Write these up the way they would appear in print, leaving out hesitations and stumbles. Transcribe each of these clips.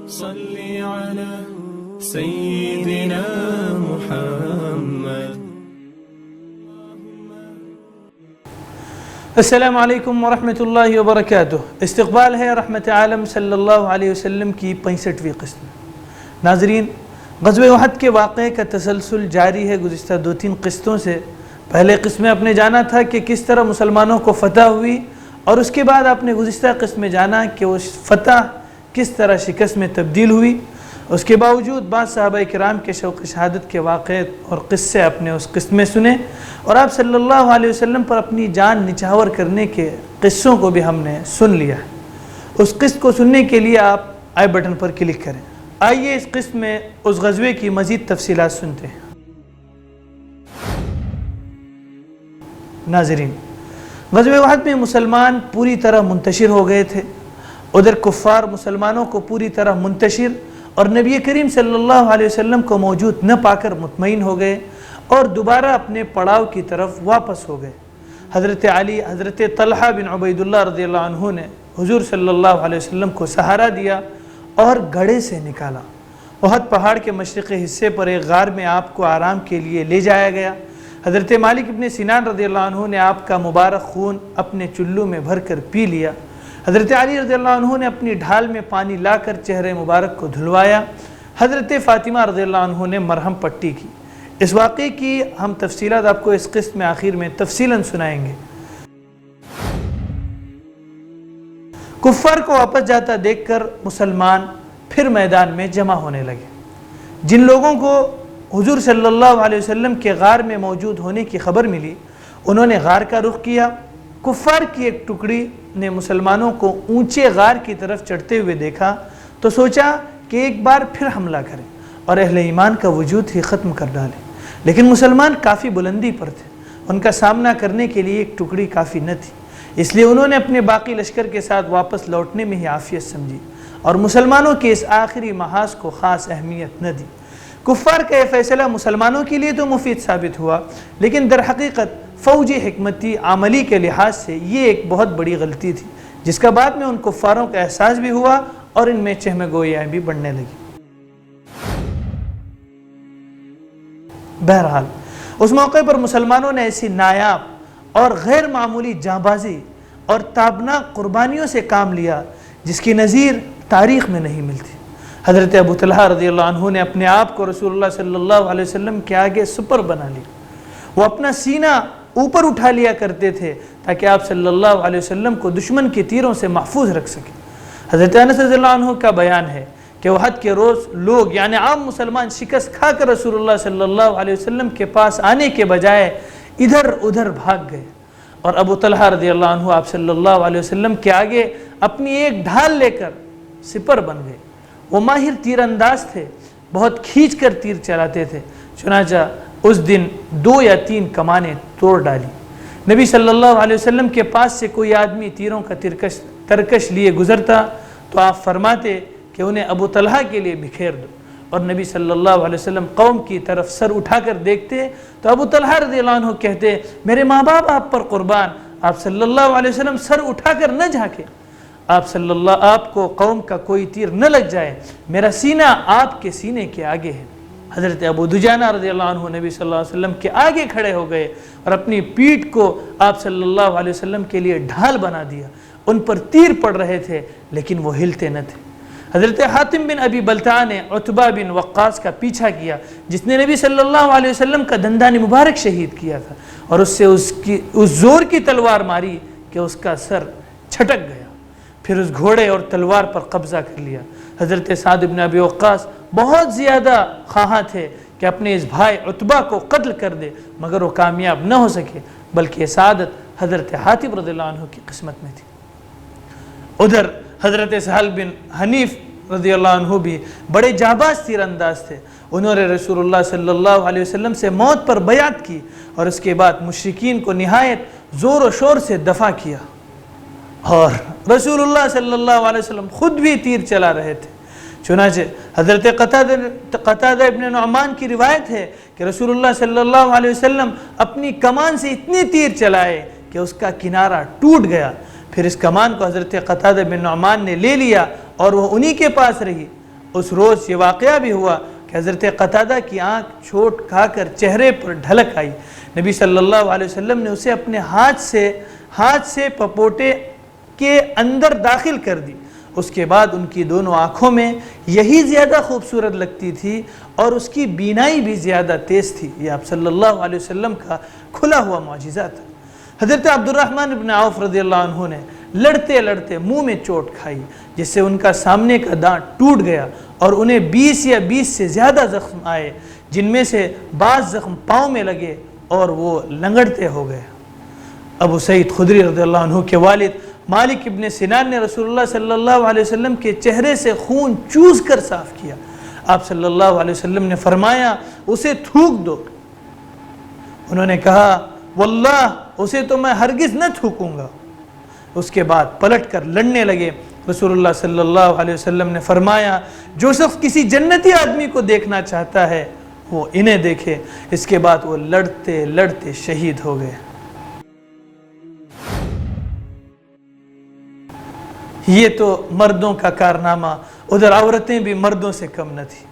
صل على سيدنا محمد. السلام علیکم ورحمۃ اللہ وبرکاتہ. استقبال ہے رحمت عالم صلی اللہ علیہ وسلم کی 65ویں قسط. ناظرین، غزوہ احد کے واقعے کا تسلسل جاری ہے گزشتہ 2-3 قسطوں سے. پہلے قسط میں آپ نے جانا تھا کہ کس طرح مسلمانوں کو فتح ہوئی، اور اس کے بعد آپ نے گزشتہ قسط میں جانا کہ وہ فتح کس طرح شکست میں تبدیل ہوئی. اس کے باوجود بعض صحابہ کرام کے شوق شہادت کے واقعے اور قصے آپ نے اس قسط میں سنے، اور آپ صلی اللہ علیہ وسلم پر اپنی جان نچھاور کرنے کے قصوں کو بھی ہم نے سن لیا ہے. اس قسط کو سننے کے لیے آپ آئی بٹن پر کلک کریں. آئیے اس قسط میں اس غزوے کی مزید تفصیلات سنتے ہیں. ناظرین، غزوہ احد میں مسلمان پوری طرح منتشر ہو گئے تھے. ادھر کفار مسلمانوں کو پوری طرح منتشر اور نبی کریم صلی اللہ علیہ وسلم کو موجود نہ پا کر مطمئن ہو گئے اور دوبارہ اپنے پڑاؤ کی طرف واپس ہو گئے. حضرت علی، حضرت طلحہ بن عبید اللہ رضی اللہ عنہ نے حضور صلی اللہ علیہ وسلم کو سہارا دیا اور گڑھے سے نکالا. احد پہاڑ کے مشرقی حصے پر ایک غار میں آپ کو آرام کے لیے لے جایا گیا. حضرت مالک ابن سنان رضی اللہ عنہ نے آپ کا مبارک خون اپنے چلو میں بھر کر پی لیا. حضرت علی رضی اللہ عنہ نے اپنی ڈھال میں پانی لا کر چہرے مبارک کو دھلوایا. حضرت فاطمہ رضی اللہ عنہ نے مرہم پٹی کی. اس واقعے کی ہم تفصیلات آپ کو اس قسط میں آخر میں تفصیلاً سنائیں گے. کفار کو واپس جاتا دیکھ کر مسلمان پھر میدان میں جمع ہونے لگے. جن لوگوں کو حضور صلی اللہ علیہ وسلم کے غار میں موجود ہونے کی خبر ملی، انہوں نے غار کا رخ کیا. کفار کی ایک ٹکڑی نے مسلمانوں کو اونچے غار کی طرف چڑھتے ہوئے دیکھا تو سوچا کہ ایک بار پھر حملہ کریں اور اہل ایمان کا وجود ہی ختم کر ڈالیں. لیکن مسلمان کافی بلندی پر تھے، ان کا سامنا کرنے کے لیے ایک ٹکڑی کافی نہ تھی. اس لیے انہوں نے اپنے باقی لشکر کے ساتھ واپس لوٹنے میں ہی عافیت سمجھی اور مسلمانوں کے اس آخری محاذ کو خاص اہمیت نہ دی. کفار کا یہ فیصلہ مسلمانوں کے لیے تو مفید ثابت ہوا، لیکن در حقیقت فوجی حکمتی عملی کے لحاظ سے یہ ایک بہت بڑی غلطی تھی، جس کا بعد میں ان کفاروں کا احساس بھی ہوا اور ان میں چہمہ گوئیاں بھی بڑھنے لگی. بہرحال اس موقع پر مسلمانوں نے ایسی نایاب اور غیر معمولی جانبازی اور تابناک قربانیوں سے کام لیا جس کی نظیر تاریخ میں نہیں ملتی. حضرت ابو طلحہ رضی اللہ عنہ نے اپنے آپ کو رسول اللہ صلی اللہ علیہ وسلم کے آگے سپر بنا لیا. وہ اپنا سینہ اوپر اٹھا لیا کرتے تھے تاکہ آپ صلی اللہ علیہ وسلم کو دشمن کے تیروں سے محفوظ رکھ سکیں. حضرت انس رضی اللہ عنہ کا بیان ہے کہ احد کے روز لوگ یعنی عام مسلمان شکست کھا کر رسول اللہ صلی اللہ علیہ وسلم کے پاس آنے کے بجائے ادھر ادھر بھاگ گئے، اور ابو طلحہ رضی اللہ عنہ آپ صلی اللہ علیہ وسلم کے آگے اپنی ایک ڈھال لے کر سپر بن گئے. وہ ماہر تیر انداز تھے، بہت کھینچ کر تیر چلاتے تھے. چنانچہ اس دن 2 یا 3 کمانیں توڑ ڈالی. نبی صلی اللہ علیہ وسلم کے پاس سے کوئی آدمی تیروں کا ترکش لیے گزرتا تو آپ فرماتے کہ انہیں ابو طلحہ کے لیے بکھیر دو، اور نبی صلی اللہ علیہ وسلم قوم کی طرف سر اٹھا کر دیکھتے تو ابو طلحہ رضی اللہ عنہ کہتے، میرے ماں باپ آپ پر قربان. آپ صلی اللہ علیہ وسلم سر اٹھا کر نہ جھانکے، آپ کو قوم کا کوئی تیر نہ لگ جائے، میرا سینہ آپ کے سینے کے آگے ہے. حضرت ابو دجانہ رضی اللہ عنہ نبی صلی اللہ علیہ وسلم کے آگے کھڑے ہو گئے اور اپنی پیٹھ کو آپ صلی اللہ علیہ وسلم کے لیے ڈھال بنا دیا. ان پر تیر پڑ رہے تھے لیکن وہ ہلتے نہ تھے. حضرت حاتم بن ابی بلتع نے عتبہ بن وقاص کا پیچھا کیا، جس نے نبی صلی اللہ علیہ وسلم کا دندان مبارک شہید کیا تھا، اور اس سے اس زور کی تلوار ماری کہ اس کا سر چھٹک گیا. پھر اس گھوڑے اور تلوار پر قبضہ کر لیا. حضرت سعد بن ابی وقاص بہت زیادہ خواہاں تھے کہ اپنے اس بھائی عتبہ کو قتل کر دے، مگر وہ کامیاب نہ ہو سکے، بلکہ یہ سعادت حضرت حاتم رضی اللہ عنہ کی قسمت میں تھی. ادھر حضرت سہل بن حنیف رضی اللہ عنہ بھی بڑے جانباز تیر انداز تھے. انہوں نے رسول اللہ صلی اللہ علیہ وسلم سے موت پر بیعت کی اور اس کے بعد مشرکین کو نہایت زور و شور سے دفع کیا، اور رسول اللہ صلی اللہ علیہ وسلم خود بھی تیر چلا رہے تھے. چنانچہ حضرت قتادہ ابن نعمان کی روایت ہے کہ رسول اللہ صلی اللہ علیہ وسلم اپنی کمان سے اتنی تیر چلائے کہ اس کا کنارہ ٹوٹ گیا. پھر اس کمان کو حضرت قتادہ بن نعمان نے لے لیا اور وہ انہی کے پاس رہی. اس روز یہ واقعہ بھی ہوا کہ حضرت قتادہ کی آنکھ چوٹ کھا کر چہرے پر ڈھلک آئی. نبی صلی اللہ علیہ وسلم نے اسے اپنے ہاتھ سے پپوٹے کے اندر داخل کر دی. اس کے بعد ان کی دونوں آنکھوں میں یہی زیادہ خوبصورت لگتی تھی اور اس کی بینائی بھی زیادہ تیز تھی. یہ آپ صلی اللہ علیہ وسلم کا کھلا ہوا معجزہ تھا. حضرت عبد الرحمن ابن عوف رضی اللہ عنہ نے لڑتے لڑتے منہ میں چوٹ کھائی جس سے ان کا سامنے کا دانت ٹوٹ گیا اور انہیں 20 سے زیادہ زخم آئے، جن میں سے بعض زخم پاؤں میں لگے اور وہ لنگڑتے ہو گئے. ابو سعید خدری رضی اللہ عنہ کے والد مالک ابن سنان نے رسول اللہ صلی اللہ علیہ وسلم کے چہرے سے خون چوس کر صاف کیا. آپ صلی اللہ علیہ وسلم نے فرمایا اسے تھوک دو. انہوں نے کہا واللہ اسے تو میں ہرگز نہ تھوکوں گا. اس کے بعد پلٹ کر لڑنے لگے. رسول اللہ صلی اللہ علیہ وسلم نے فرمایا جو شخص کسی جنتی آدمی کو دیکھنا چاہتا ہے وہ انہیں دیکھے. اس کے بعد وہ لڑتے لڑتے شہید ہو گئے. یہ تو مردوں کا کارنامہ، ادھر عورتیں بھی مردوں سے کم نہ تھی.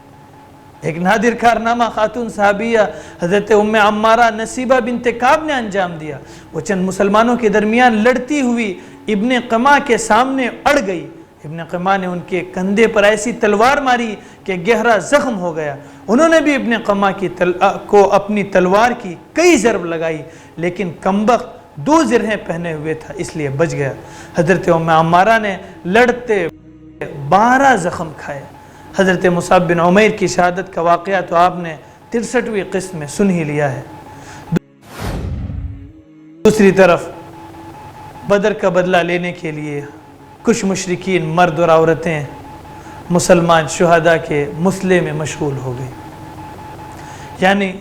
ایک نادر کارنامہ خاتون صحابیہ حضرت ام عمارہ نصیبہ بنت کعب نے انجام دیا. وہ چند مسلمانوں کے درمیان لڑتی ہوئی ابن قمع کے سامنے اڑ گئی. ابن قمع نے ان کے کندھے پر ایسی تلوار ماری کہ گہرا زخم ہو گیا. انہوں نے بھی ابن قمع کو اپنی تلوار کی کئی ضرب لگائی لیکن کمبخت 2 زرہیں پہنے ہوئے تھا اس لیے بچ گیا. حضرت ام عمارہ نے لڑتے 12 زخم کھائے. حضرت مصعب بن عمیر کی شہادت کا واقعہ تو آپ نے 63ویں قسط میں سن ہی لیا ہے. دوسری طرف بدر کا بدلہ لینے کے لیے کچھ مشرکین مرد اور عورتیں مسلمان شہداء کے مسئلے میں مشغول ہو گئی، یعنی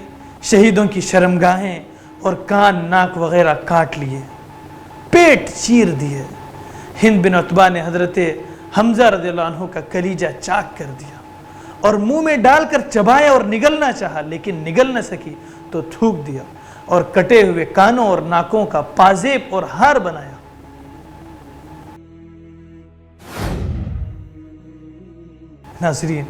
شہیدوں کی شرمگاہیں اور کان ناک وغیرہ کاٹ لیے، پیٹ چیر دیے. ہند بن عتبہ نے حضرت حمزہ رضی اللہ عنہ کا کلیجہ چاک کر دیا اور منہ میں ڈال کر چبایا اور نگلنا چاہا لیکن نگل نہ سکی تو تھوک دیا اور کٹے ہوئے کانوں اور ناکوں کا پازیب اور ہار بنایا. ناظرین،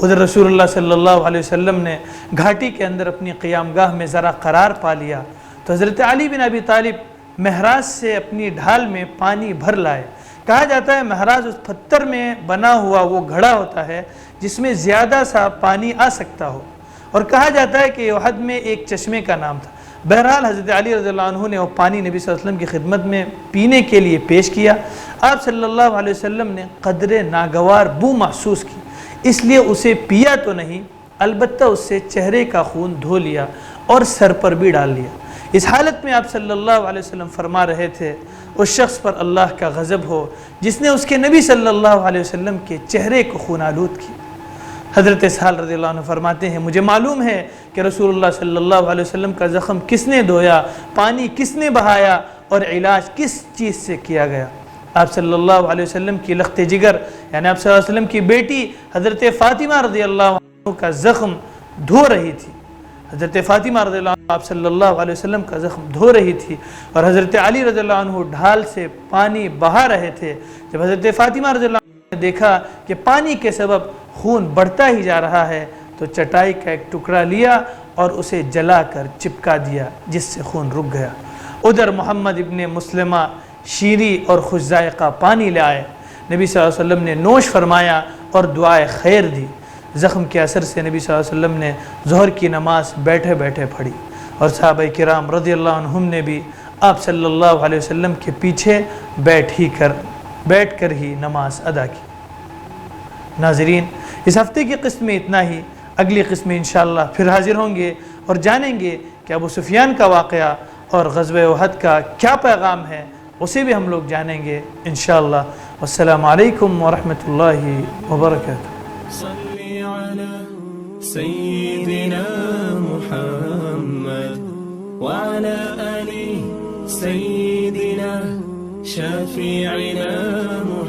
ادھر رسول اللہ صلی اللہ علیہ وسلم نے گھاٹی کے اندر اپنی قیام گاہ میں ذرا قرار پا لیا تو حضرت علی بن ابی طالب محراج سے اپنی ڈھال میں پانی بھر لائے. کہا جاتا ہے محراج اس پتھر میں بنا ہوا وہ گھڑا ہوتا ہے جس میں زیادہ سا پانی آ سکتا ہو، اور کہا جاتا ہے کہ احد میں ایک چشمے کا نام تھا. بہرحال حضرت علی رضی اللہ عنہ نے وہ پانی نبی صلی اللہ علیہ وسلم کی خدمت میں پینے کے لیے پیش کیا. آپ صلی اللہ علیہ وسلم نے قدر ناگوار بو محسوس کی، اس لیے اسے پیا تو نہیں، البتہ اس سے چہرے کا خون دھو لیا اور سر پر بھی ڈال لیا. اس حالت میں آپ صلی اللہ علیہ وسلم فرما رہے تھے اس شخص پر اللہ کا غضب ہو جس نے اس کے نبی صلی اللہ علیہ وسلم کے چہرے کو خون آلود کی. حضرت سہل رضی اللہ عنہ فرماتے ہیں مجھے معلوم ہے کہ رسول اللہ صلی اللہ علیہ وسلم کا زخم کس نے دھویا، پانی کس نے بہایا اور علاج کس چیز سے کیا گیا. آپ صلی اللہ علیہ وسلم کی لخت جگر یعنی آپ صلی اللہ علیہ وسلم کی بیٹی حضرت فاطمہ رضی اللہ عنہ کا زخم دھو رہی تھی. حضرت فاطمہ رضی اللہ عنہ آپ صلی اللہ علیہ وسلم کا زخم دھو رہی تھی اور حضرت علی رضی اللہ عنہ ڈھال سے پانی بہا رہے تھے. جب حضرت فاطمہ رضی اللہ عنہ نے دیکھا کہ پانی کے سبب خون بڑھتا ہی جا رہا ہے تو چٹائی کا ایک ٹکڑا لیا اور اسے جلا کر چپکا دیا جس سے خون رک گیا. ادھر محمد ابن مسلمہ شیریں اور خوش ذائقہ پانی لے آئے. نبی صلی اللہ علیہ وسلم نے نوش فرمایا اور دعائے خیر دی. زخم کے اثر سے نبی صلی اللہ علیہ وسلم نے ظہر کی نماز بیٹھے بیٹھے پڑھی اور صحابہ کرام رضی اللہ عنہم نے بھی آپ صلی اللہ علیہ وسلم کے پیچھے بیٹھ کر ہی نماز ادا کی. ناظرین، اس ہفتے کی قسط میں اتنا ہی. اگلی قسط میں انشاءاللہ پھر حاضر ہوں گے اور جانیں گے کہ ابو سفیان کا واقعہ اور غزوہ احد کا کیا پیغام ہے، اسے بھی ہم لوگ جانیں گے انشاءاللہ. والسلام علیکم ورحمۃ اللہ وبرکاتہ. صلی علی سیدنا محمد وعلى آل سيدنا شفيعنا محمد